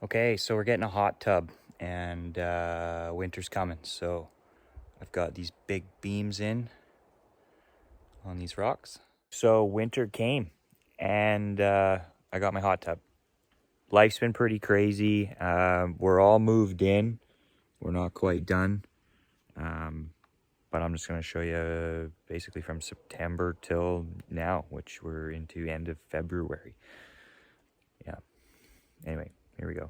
Okay, so we're getting a hot tub and winter's coming. So I've got these big beams in on these rocks. So winter came and I got my hot tub. Life's been pretty crazy. We're all moved in. We're not quite done. But I'm just going to show you basically from September till now, which we're into end of February. Yeah. Anyway, here we go.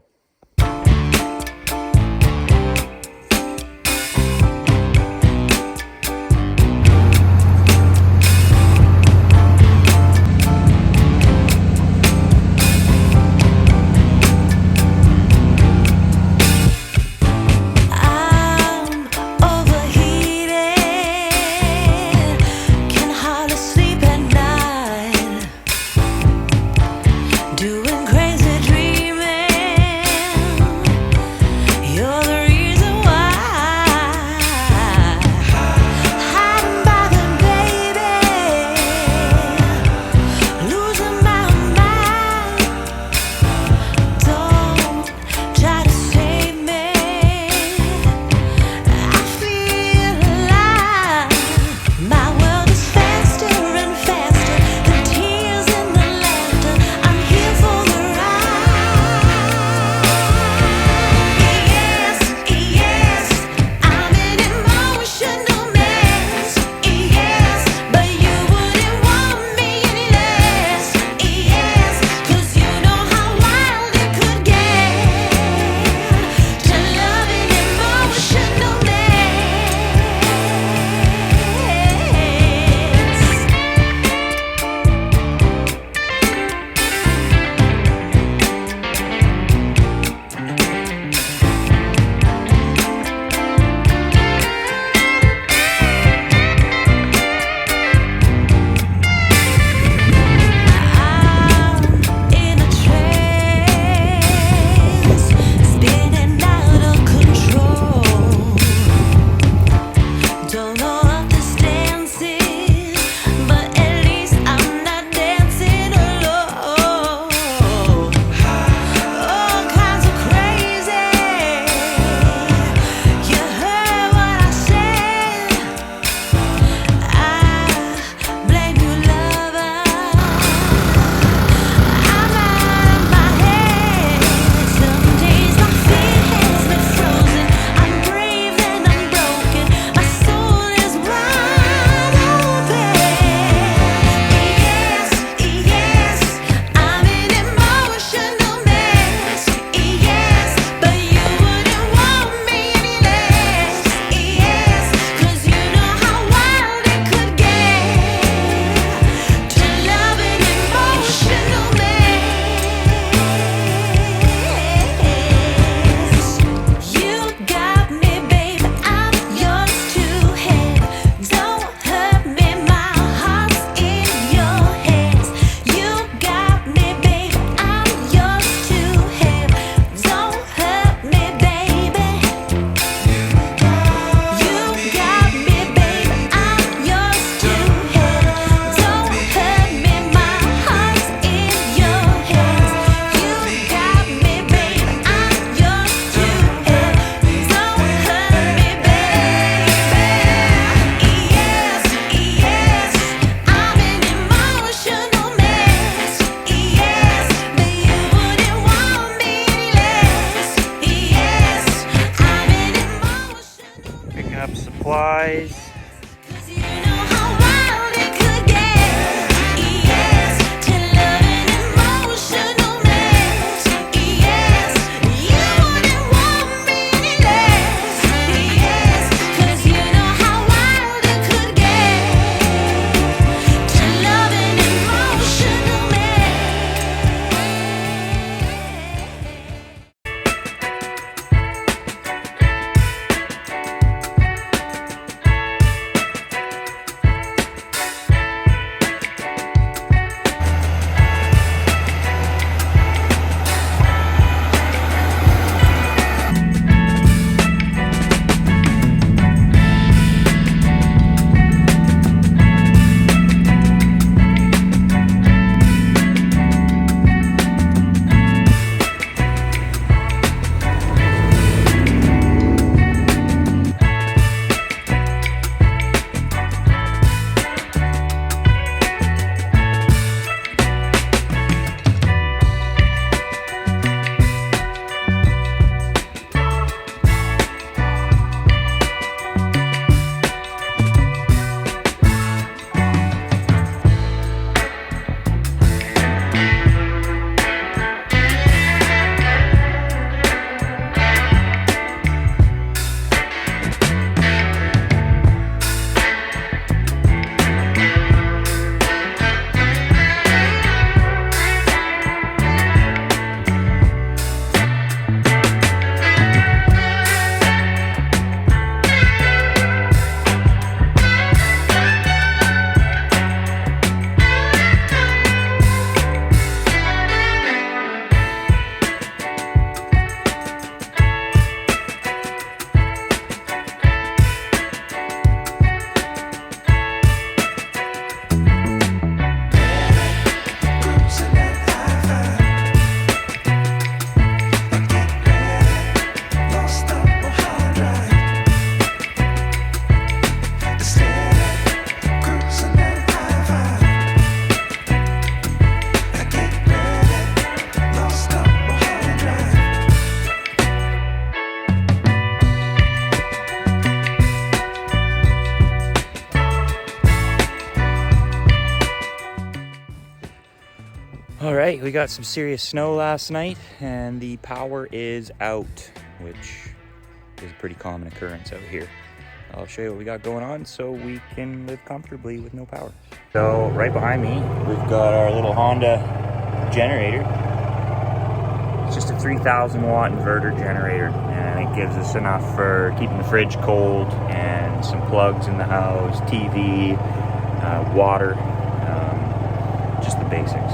Up supplies. We got some serious snow last night and the power is out, which is a pretty common occurrence out here. I'll show you what we got going on so we can live comfortably with no power. So right behind me, we've got our little Honda generator. It's just a 3,000 watt inverter generator, and it gives us enough for keeping the fridge cold and some plugs in the house, TV, water, just the basics.